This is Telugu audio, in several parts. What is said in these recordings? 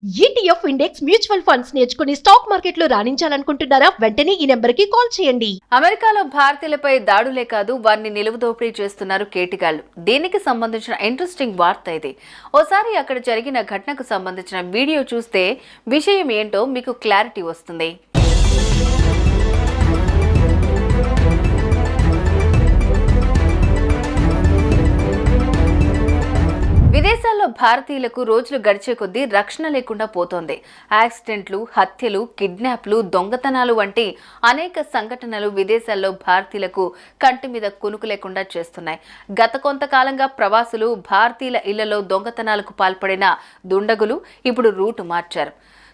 ETF ఇండెక్స్ మ్యూచువల్ ఫండ్స్ నేర్చుకుని స్టాక్ మార్కెట్లో రాణించాలనుకుంటున్నారా? వెంటనే ఈ నెంబర్కి కాల్ చేయండి. అమెరికాలో భారతీయులపై దాడులే కాదు, వారిని నిలువుదోపిడీ చేస్తున్నారు కేటిగాళ్లు. దీనికి సంబంధించిన ఇంట్రెస్టింగ్ వార్త ఇది. ఓసారి అక్కడ జరిగిన ఘటనకు సంబంధించిన వీడియో చూస్తే విషయం ఏంటో మీకు క్లారిటీ వస్తుంది. విదేశాల్లో భారతీయులకు రోజులు గడిచే కొద్దీ రక్షణ లేకుండా పోతోంది. యాక్సిడెంట్లు, హత్యలు, కిడ్నాప్లు, దొంగతనాలు వంటి అనేక సంఘటనలు విదేశాల్లో భారతీయులకు కంటి మీద కునుకు లేకుండా చేస్తున్నాయి. గత కొంతకాలంగా ప్రవాసులు భారతీయుల ఇళ్లలో దొంగతనాలకు పాల్పడిన దుండగులు ఇప్పుడు రూటు మార్చారు.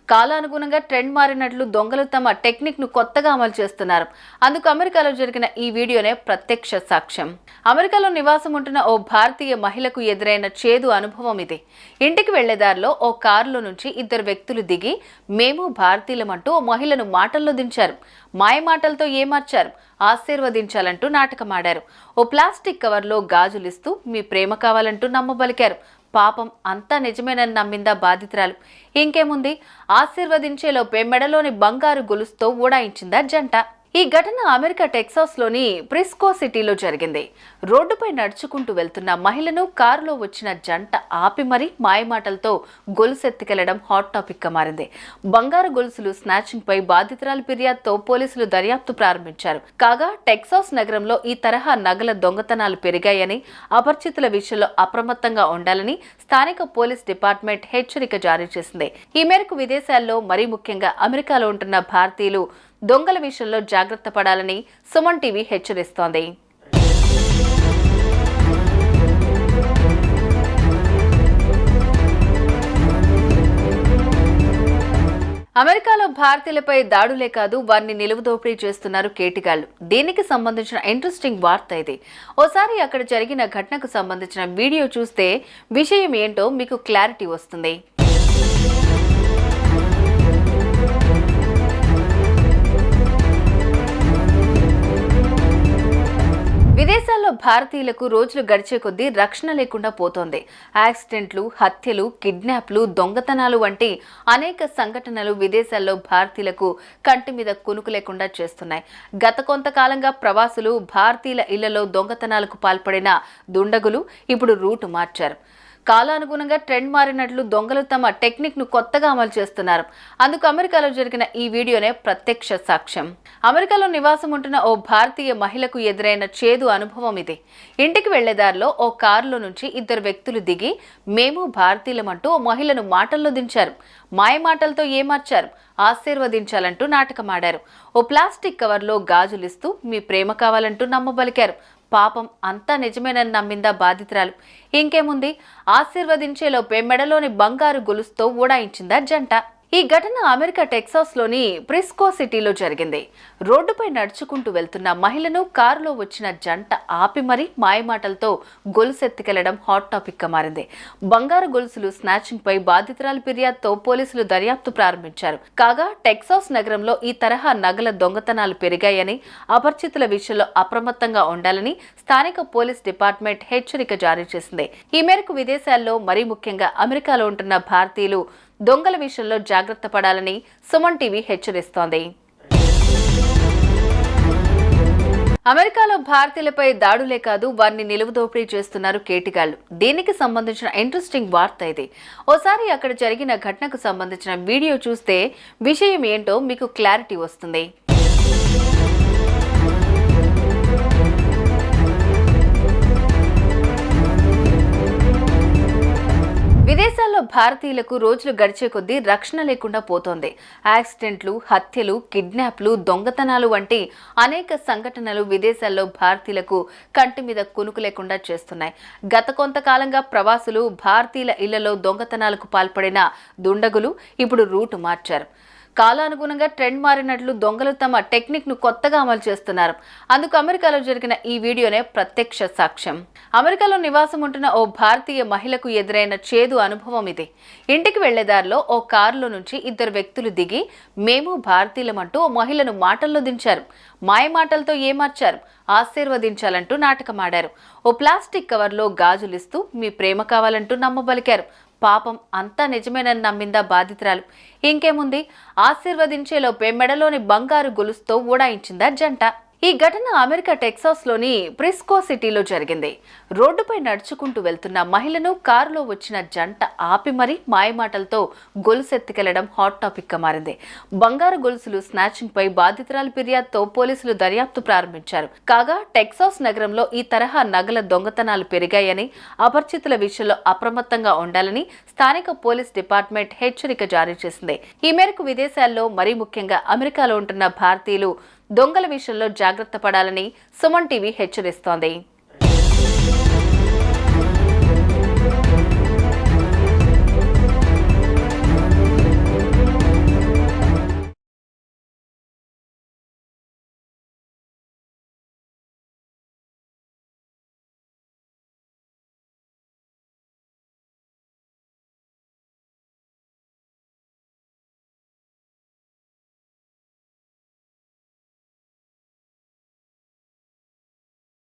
కాలానుగుణంగా ట్రెండ్ మారినట్లు దొంగలు తమ టెక్నిక్ ను కొత్తగా అమలు చేస్తున్నారు. అందుకు అమెరికాలో జరిగిన ఈ వీడియోనే ప్రత్యక్ష సాక్ష్యం. అమెరికాలో నివాసం ఉంటున్న ఓ భారతీయ మహిళకు ఎదురైన చేదు అనుభవం ఇది. ఇంటికి వెళ్లేదారిలో ఓ కారులో నుంచి ఇద్దరు వ్యక్తులు దిగి మేము భారతీయులమంటూ ఓ మహిళను మాటల్లో దించారు. మాయ మాటలతో ఏమార్చారు, ఆశీర్వదించాలంటూ నాటకమాడారు. ఓ ప్లాస్టిక్ కవర్లో గాజులిస్తూ మీ ప్రేమ కావాలంటూ నమ్మబలికారు. పాపం అంతా నిజమేనని నమ్మిందా బాధితురాలు. ఇంకేముంది, ఆశీర్వదించేలోపే మెడలోని బంగారు గొలుసుతో ఊడాయించిందా జంట. ఈ ఘటన అమెరికా టెక్సాస్లోని ప్రిస్కో సిటీలో జరిగింది. రోడ్డుపై నడుచుకుంటూ వెళ్తున్న మహిళను కారులో వచ్చిన జంట ఆపి మరీ మాయమాటలతో గొలుసెత్తికెళ్లడం హాట్ టాపిక్ గా మారింది. బంగారు గొలుసులు స్నాచింగ్ పై బాధితురాలి ఫిర్యాదుతో పోలీసులు దర్యాప్తు ప్రారంభించారు. కాగా టెక్సాస్ నగరంలో ఈ తరహా నగల దొంగతనాలు పెరిగాయని, అపరిచితుల విషయంలో అప్రమత్తంగా ఉండాలని స్థానిక పోలీస్ డిపార్ట్మెంట్ హెచ్చరిక జారీ చేసింది. ఈ మేరకు విదేశాల్లో, మరీ ముఖ్యంగా అమెరికాలో ఉంటున్న భారతీయులు దొంగల విషయంలో జాగ్రత్త పడాలని సుమన్ టీవీ హెచ్చరిస్తోంది. అమెరికాలో భారతీయులపై దాడులే కాదు, వారిని నిలువుదోపిడీ చేస్తున్నారు కేటిగాళ్లు. దీనికి సంబంధించిన ఇంట్రెస్టింగ్ వార్త ఇది. ఓసారి అక్కడ జరిగిన ఘటనకు సంబంధించిన వీడియో చూస్తే విషయం ఏంటో మీకు క్లారిటీ వస్తుంది. విదేశాల్లో భారతీయులకు రోజులు గడిచే కొద్దీ రక్షణ లేకుండా పోతోంది. యాక్సిడెంట్లు, హత్యలు, కిడ్నాప్లు, దొంగతనాలు వంటి అనేక సంఘటనలు విదేశాల్లో భారతీయులకు కంటి మీద కునుకు లేకుండా చేస్తున్నాయి. గత కొంతకాలంగా ప్రవాసులు భారతీయుల ఇళ్లలో దొంగతనాలకు పాల్పడిన దుండగులు ఇప్పుడు రూటు మార్చారు. కాలానుగుణంగా ట్రెండ్ మారినట్లు దొంగలు తమ టెక్నిక్ ను కొత్తగా అమలు చేస్తున్నారు. అందుకు అమెరికాలో జరిగిన ఈ వీడియోనే ప్రత్యక్ష సాక్ష్యం. అమెరికాలో నివాసం ఉంటున్న ఓ భారతీయ మహిళకు ఎదురైన చేదు అనుభవం ఇది. ఇంటికి వెళ్లేదారిలో ఓ కారులో నుంచి ఇద్దరు వ్యక్తులు దిగి మేము భారతీయులమంటూ ఓ మహిళను మాటల్లో దించారు. మాయ మాటలతో ఏమార్చారు, ఆశీర్వదించాలంటూ నాటకమాడారు. ఓ ప్లాస్టిక్ కవర్లో గాజులిస్తూ మీ ప్రేమ కావాలంటూ నమ్మబలికారు. పాపం అంతా నిజమేనని నమ్మిందా బాధితురాలు. ఇంకేముంది, ఆశీర్వదించేలోపే మెడలోని బంగారు గొలుసుతో ఊడాయించిందా జంట. ఈ ఘటన అమెరికా టెక్సాస్లోని ప్రిస్కో సిటీలో జరిగింది. రోడ్డుపై నడుచుకుంటూ వెళ్తున్న మహిళను కారులో వచ్చిన జంట ఆపి మరీ మాయమాటలతో గొలుసెత్తికెళ్లడం హాట్ టాపిక్ గా మారింది. బంగారు గొలుసులు స్నాచింగ్ పై బాధితురాలి ఫిర్యాదుతో పోలీసులు దర్యాప్తు ప్రారంభించారు. కాగా టెక్సాస్ నగరంలో ఈ తరహా నగల దొంగతనాలు పెరిగాయని, అపరిచితుల విషయంలో అప్రమత్తంగా ఉండాలని స్థానిక పోలీస్ డిపార్ట్మెంట్ హెచ్చరిక జారీ చేసింది. ఈ మేరకు విదేశాల్లో, మరీ ముఖ్యంగా అమెరికాలో ఉంటున్న భారతీయులు దొంగల విషయంలో జాగ్రత్త పడాలని సుమన్ టీవీ హెచ్చరిస్తోంది. అమెరికాలో భారతీయులపై దాడులే కాదు, వారిని నిలువుదోపిడీ చేస్తున్నారు కేటిగాళ్లు. దీనికి సంబంధించిన ఇంట్రెస్టింగ్ వార్త ఇది. ఓసారి అక్కడ జరిగిన ఘటనకు సంబంధించిన వీడియో చూస్తే విషయం ఏంటో మీకు క్లారిటీ వస్తుంది. విదేశాల్లో భారతీయులకు రోజులు గడిచే కొద్దీ రక్షణ లేకుండా పోతోంది. యాక్సిడెంట్లు, హత్యలు, కిడ్నాప్లు, దొంగతనాలు వంటి అనేక సంఘటనలు విదేశాల్లో భారతీయులకు కంటి మీద కునుకు లేకుండా చేస్తున్నాయి. గత కొంతకాలంగా ప్రవాసులు భారతీయుల ఇళ్లలో దొంగతనాలకు పాల్పడిన దుండగులు ఇప్పుడు రూటు మార్చారు. కాలానుగుణంగా ట్రెండ్ మారినట్లు దొంగలు తమ టెక్నిక్ ను కొత్తగా అమలు చేస్తున్నారు. అందుకు అమెరికాలో జరిగిన ఈ వీడియోనే ప్రత్యక్ష సాక్ష్యం. అమెరికాలో నివాసం ఉంటున్న ఓ భారతీయ మహిళకు ఎదురైన చేదు అనుభవం ఇది. ఇంటికి వెళ్లేదారిలో ఓ కారులో నుంచి ఇద్దరు వ్యక్తులు దిగి మేము భారతీయులమంటూ ఓ మహిళను మాటల్లో దించారు. మాయ మాటలతో ఏమార్చారు, ఆశీర్వదించాలంటూ నాటకమాడారు. ఓ ప్లాస్టిక్ కవర్లో గాజులిస్తూ మీ ప్రేమ కావాలంటూ నమ్మబలికారు. పాపం అంతా నిజమేనని నమ్మిందా బాధితురాలు. ఇంకేముంది, ఆశీర్వదించేలోపే మెడలోని బంగారు గొలుసుతో ఊడాయించిందా జంట. ఈ ఘటన అమెరికా టెక్సాస్లోని ప్రిస్కో సిటీలో జరిగింది. రోడ్డుపై నడుచుకుంటూ వెళ్తున్న మహిళను కారులో వచ్చిన జంట ఆపి మరీ మాయమాటలతో గొలుసు ఎత్తుకెళ్లడం హాట్ టాపిక్ గా మారింది. బంగారు గొలుసులు స్నాచింగ్ పై బాధితురాలి ఫిర్యాదుతో పోలీసులు దర్యాప్తు ప్రారంభించారు. కాగా టెక్సాస్ నగరంలో ఈ తరహా నగల దొంగతనాలు పెరిగాయని, అపరిచితుల విషయంలో అప్రమత్తంగా ఉండాలని స్థానిక పోలీస్ డిపార్ట్మెంట్ హెచ్చరిక జారీ చేసింది. ఈ మేరకు విదేశాల్లో, మరీ ముఖ్యంగా అమెరికాలో ఉంటున్న భారతీయులు దొంగల విషయంలో జాగ్రత్త పడాలని సుమన్ టీవీ హెచ్చరిస్తోంది.